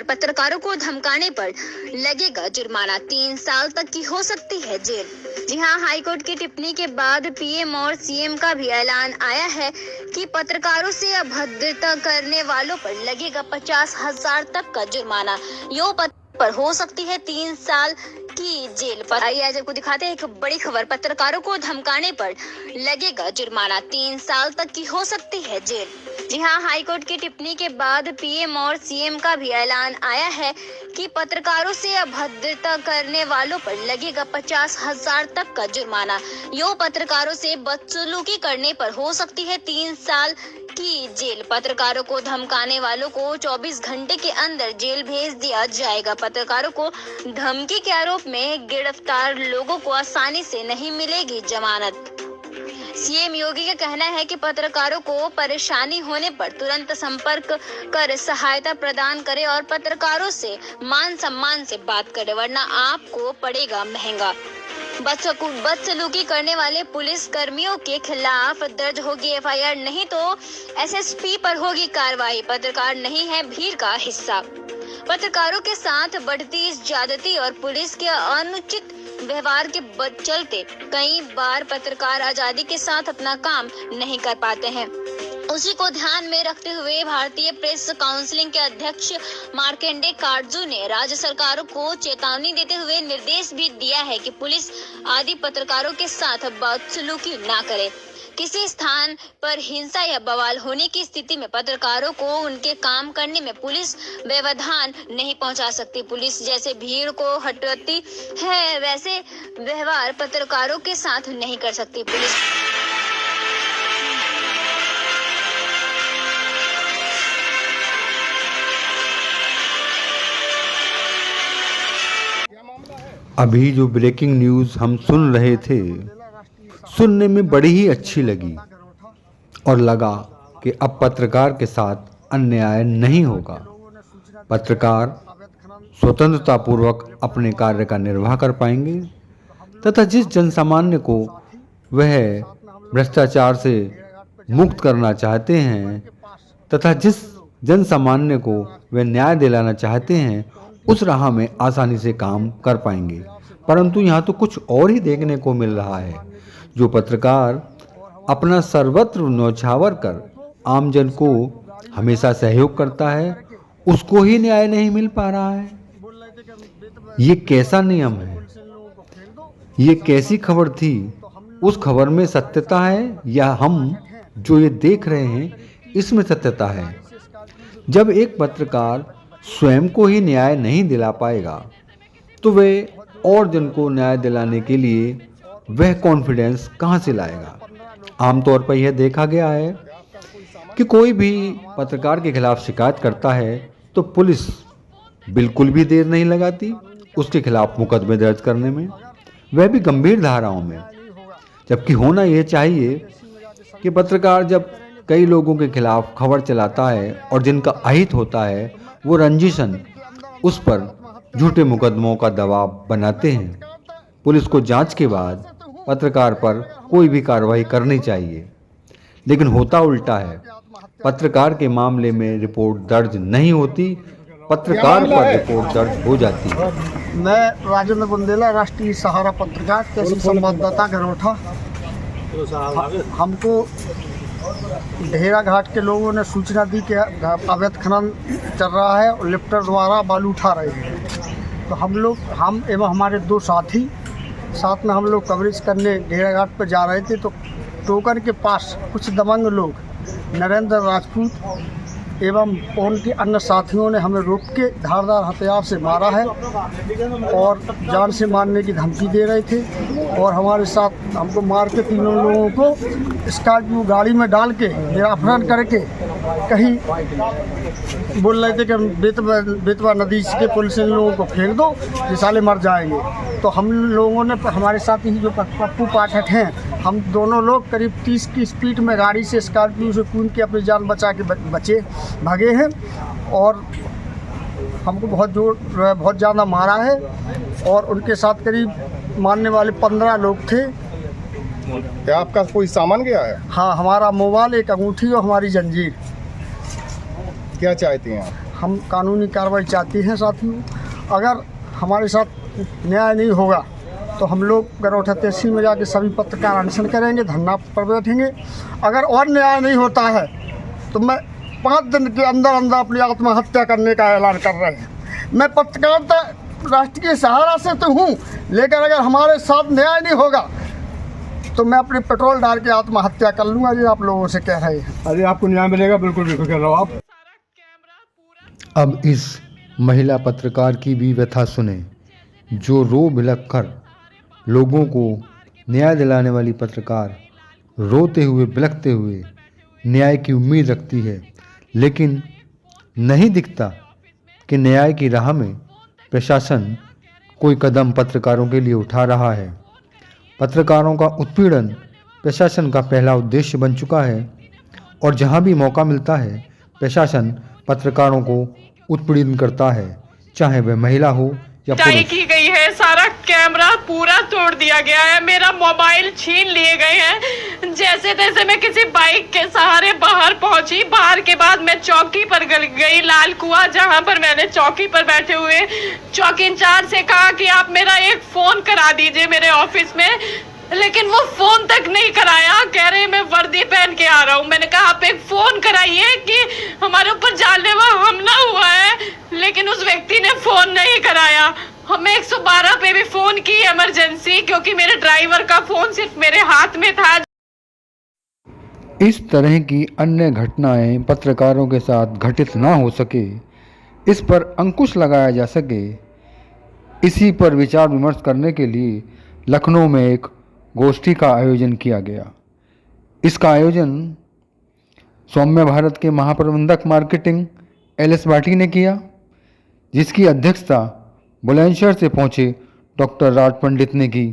खबर, पत्रकारों को धमकाने पर लगेगा जुर्माना, 3 साल तक की हो सकती है जेल। जी हां, हाईकोर्ट की टिप्पणी के बाद पीएम और सीएम का भी ऐलान आया है कि पत्रकारों से अभद्रता करने वालों पर लगेगा 50,000 तक का जुर्माना, यो पर हो सकती है 3 साल की जेल। पर आइए आज आपको दिखाते हैं एक बड़ी खबर, पत्रकारों को धमकाने पर लगेगा जुर्माना, 3 साल तक की हो सकती है जेल। जी हां, हाईकोर्ट की टिप्पणी के बाद पीएम और सीएम का भी ऐलान आया है कि पत्रकारों से अभद्रता करने वालों पर लगेगा 50,000 तक का जुर्माना, यो पत्रकारों से बदसलूकी करने पर हो सकती है 3 साल की जेल। पत्रकारों को धमकाने वालों को 24 घंटे के अंदर जेल भेज दिया जाएगा। पत्रकारों को धमकी के आरोप में गिरफ्तार लोगों को आसानी से नहीं मिलेगी जमानत। सीएम योगी का कहना है कि पत्रकारों को परेशानी होने पर तुरंत संपर्क कर सहायता प्रदान करें और पत्रकारों से मान सम्मान से बात करें, वरना आपको पड़ेगा महंगा। बदसलूकी करने वाले पुलिस कर्मियों के खिलाफ दर्ज होगी एफआईआर, नहीं तो एसएसपी पर होगी कार्रवाई। पत्रकार नहीं है भीड़ का हिस्सा। पत्रकारों के साथ बढ़ती ज्यादती और पुलिस के अनुचित व्यवहार के चलते कई बार पत्रकार आजादी के साथ अपना काम नहीं कर पाते हैं। उसी को ध्यान में रखते हुए भारतीय प्रेस काउंसिल के अध्यक्ष मार्कंडे काटजू ने राज्य सरकारों को चेतावनी देते हुए निर्देश भी दिया है कि पुलिस आदि पत्रकारों के साथ बदसलूकी न करे। किसी स्थान पर हिंसा या बवाल होने की स्थिति में पत्रकारों को उनके काम करने में पुलिस व्यवधान नहीं पहुंचा सकती। पुलिस जैसे भीड़ को हटाती है वैसे व्यवहार पत्रकारों के साथ नहीं कर सकती। पुलिस अभी जो ब्रेकिंग न्यूज़ हम सुन रहे थे, सुनने में बड़ी ही अच्छी लगी और लगा कि अब पत्रकार के साथ अन्याय नहीं होगा। पत्रकार स्वतंत्रतापूर्वक अपने कार्य का निर्वाह कर पाएंगे तथा जिस जनसामान्य को वह भ्रष्टाचार से मुक्त करना चाहते हैं तथा जिस जनसामान्य को वे न्याय दिलाना चाहते हैं, उस राह में आसानी से काम कर पाएंगे। परंतु यहाँ तो कुछ और ही देखने को मिल रहा है। जो पत्रकार अपना सर्वत्र न्यौछावर कर आमजन को हमेशा सहयोग करता है, उसको ही न्याय नहीं मिल पा रहा है। ये कैसा नियम है? ये कैसी खबर थी? उस खबर में सत्यता है या हम जो ये देख रहे हैं इसमें सत्यता है? जब एक पत्रकार स्वयं को ही न्याय नहीं दिला पाएगा तो वह और जन को न्याय दिलाने के लिए वह कॉन्फिडेंस कहां से लाएगा? आमतौर पर यह देखा गया है कि कोई भी पत्रकार के खिलाफ शिकायत करता है तो पुलिस बिल्कुल भी देर नहीं लगाती उसके खिलाफ मुकदमे दर्ज करने में, वह भी गंभीर धाराओं में। जबकि होना यह चाहिए कि पत्रकार जब कई लोगों के खिलाफ खबर चलाता है और जिनका अहित होता है, वो रंजिशन उस पर झूठे मुकदमों का दबाव बनाते हैं। पुलिस को जांच के बाद पत्रकार पर कोई भी कार्रवाई करनी चाहिए, लेकिन होता उल्टा है। पत्रकार के मामले में रिपोर्ट दर्ज नहीं होती, पत्रकार पर रिपोर्ट दर्ज हो जाती है। मैं राजेंद्र बुंदेला, राष्ट्रीय सहारा पत्रकार, तहसील संवाददाता गरोठा। हमको ढेरा घाट के लोगों ने सूचना दी कि अवैध खनन चल रहा है और लिफ्टर द्वारा बालू उठा रहे हैं। तो हम एवं हमारे 2 साथी साथ में हम लोग कवरेज करने ढेरा घाट पर जा रहे थे। तो टोकर के पास कुछ दबंग लोग, नरेंद्र राजपूत एवं उनके अन्य साथियों ने हमें रोक के धारदार हथियार से मारा है और जान से मारने की धमकी दे रहे थे और हमारे साथ हमको मार के तीनों लोगों को स्कॉर्पियो गाड़ी में डाल के मेरा अपहरण करके कहीं बोल रहे थे कि बेतवा नदी के पुल से इन लोगों को फेंक दो, ये साले मर जाएंगे। तो हम लोगों ने, हमारे साथ ही जो पप्पू पाठक हैं, हम दोनों लोग करीब 30 की स्पीड में गाड़ी से स्कॉर्पियो से कूद के अपनी जान बचा के भागे हैं और हमको बहुत ज़्यादा मारा है और उनके साथ करीब मारने वाले 15 लोग थे। क्या आपका कोई सामान गया है? हाँ, हमारा मोबाइल, एक अंगूठी और हमारी जंजीर। क्या चाहते हैं आप? हम कानूनी कार्रवाई चाहते हैं साथियों। अगर हमारे साथ न्याय नहीं होगा तो हम लोग गरौठा तहसील में जाके सभी पत्रकार अनशन करेंगे, धरना पर बैठेंगे। अगर और न्याय नहीं होता है तो मैं 5 दिन के अंदर अंदर अपनी आत्महत्या करने का ऐलान कर रहे हैं। मैं पत्रकारिता राष्ट्रीय सहारा से तो हूँ, लेकिन अगर हमारे साथ न्याय नहीं होगा तो मैं अपने पेट्रोल डाल के आत्महत्या कर लूँगा। ये आप लोगों से कह रहे हैं। अरे आपको न्याय मिलेगा, बिल्कुल बिल्कुल कह रहा हूँ आप। अब इस महिला पत्रकार की भी व्यथा सुने, जो रो बिलख कर लोगों को न्याय दिलाने वाली पत्रकार रोते हुए बिलखते हुए न्याय की उम्मीद रखती है, लेकिन नहीं दिखता कि न्याय की राह में प्रशासन कोई कदम पत्रकारों के लिए उठा रहा है। पत्रकारों का उत्पीड़न प्रशासन का पहला उद्देश्य बन चुका है और जहां भी मौका मिलता है प्रशासन पत्रकारों को उत्पीड़न करता है, चाहे वह महिला हो या पुरुष। की गई है, सारा कैमरा पूरा तोड़ दिया गया है, मेरा मोबाइल छीन लिए गए हैं। जैसे तैसे मैं किसी बाइक के सहारे बाहर पहुंची। बाहर के बाद मैं चौकी पर गई, लाल कुआं, जहां पर मैंने चौकी पर बैठे हुए चौकी इंचार्ज से कहा कि आप मेरा एक फोन करा दीजिए मेरे ऑफिस में, लेकिन वो फोन तक नहीं कराया। कह रहे मैं वर्दी पहन के आ रहा हूँ। मैंने कहा आप एक फोन कराइए कि हमारे ऊपर जानलेवा हमला हुआ है, लेकिन उस व्यक्ति ने फोन नहीं कराया। हमें 112 पे भी फोन की इमरजेंसी, क्योंकि मेरे ड्राइवर का फोन सिर्फ मेरे हाथ में था। इस तरह की अन्य घटनाएं पत्रकारों के साथ घटित ना हो सके, इस पर अंकुश लगाया जा सके, इसी पर विचार विमर्श करने के लिए लखनऊ में एक गोष्ठी का आयोजन किया गया। इसका आयोजन सौम्य भारत के महाप्रबंधक मार्केटिंग LS भाटी ने किया, जिसकी अध्यक्षता बुलंदशहर से पहुंचे डॉक्टर राज पंडित ने की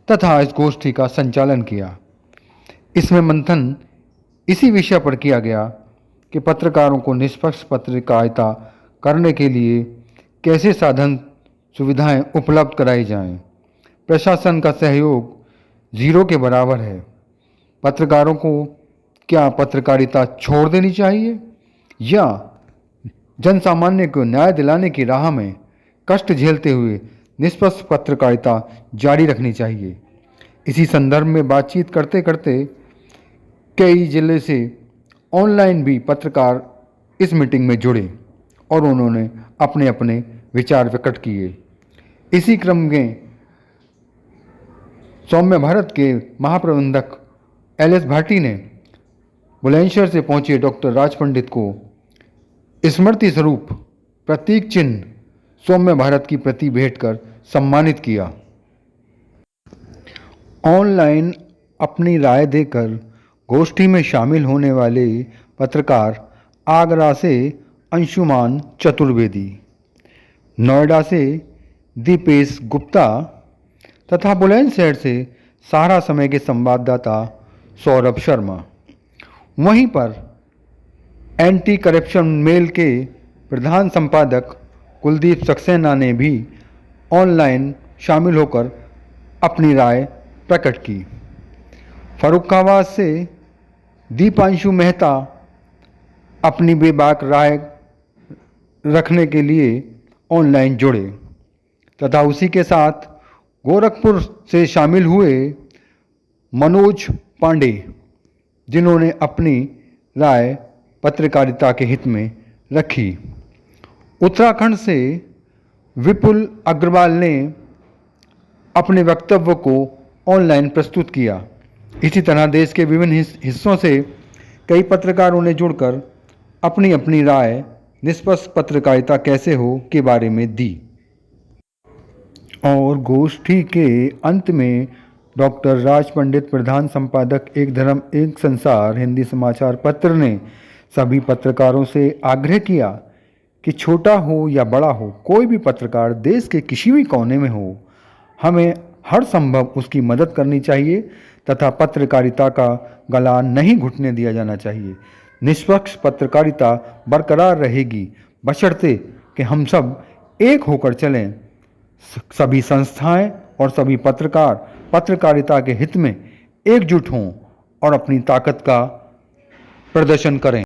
तथा इस गोष्ठी का संचालन किया। इसमें मंथन इसी विषय पर किया गया कि पत्रकारों को निष्पक्ष पत्रकारिता करने के लिए कैसे साधन सुविधाएं उपलब्ध कराई जाएं। प्रशासन का सहयोग 0 के बराबर है। पत्रकारों को क्या पत्रकारिता छोड़ देनी चाहिए या जनसामान्य को न्याय दिलाने की राह में कष्ट झेलते हुए निष्पक्ष पत्रकारिता जारी रखनी चाहिए। इसी संदर्भ में बातचीत करते करते कई जिले से ऑनलाइन भी पत्रकार इस मीटिंग में जुड़े और उन्होंने अपने अपने विचार प्रकट किए। इसी क्रम में सौम्य भारत के महाप्रबंधक LS भाटी ने बुलंदशहर से पहुंचे डॉक्टर राज पंडित को स्मृति स्वरूप प्रतीक चिन्ह सौम्य भारत की प्रति भेंट कर सम्मानित किया। ऑनलाइन अपनी राय देकर गोष्ठी में शामिल होने वाले पत्रकार आगरा से अंशुमान चतुर्वेदी, नोएडा से दीपेश गुप्ता तथा बुलंदशहर से सहारा समय के संवाददाता सौरभ शर्मा। वहीं पर एंटी करप्शन मेल के प्रधान संपादक कुलदीप सक्सेना ने भी ऑनलाइन शामिल होकर अपनी राय प्रकट की। फर्रुखाबाद से दीपांशु मेहता अपनी बेबाक राय रखने के लिए ऑनलाइन जुड़े तथा उसी के साथ गोरखपुर से शामिल हुए मनोज पांडे, जिन्होंने अपनी राय पत्रकारिता के हित में रखी। उत्तराखंड से विपुल अग्रवाल ने अपने वक्तव्य को ऑनलाइन प्रस्तुत किया। इसी तरह देश के विभिन्न हिस्सों से कई पत्रकारों ने जुड़कर अपनी अपनी राय निष्पक्ष पत्रकारिता कैसे हो के बारे में दी। और गोष्ठी के अंत में डॉक्टर राज पंडित, प्रधान संपादक एक धर्म एक संसार हिंदी समाचार पत्र, ने सभी पत्रकारों से आग्रह किया कि छोटा हो या बड़ा हो, कोई भी पत्रकार देश के किसी भी कोने में हो, हमें हर संभव उसकी मदद करनी चाहिए तथा पत्रकारिता का गला नहीं घुटने दिया जाना चाहिए। निष्पक्ष पत्रकारिता बरकरार रहेगी बशर्ते कि हम सब एक होकर चलें। सभी संस्थाएं और सभी पत्रकार पत्रकारिता के हित में एकजुट हों और अपनी ताकत का प्रदर्शन करें।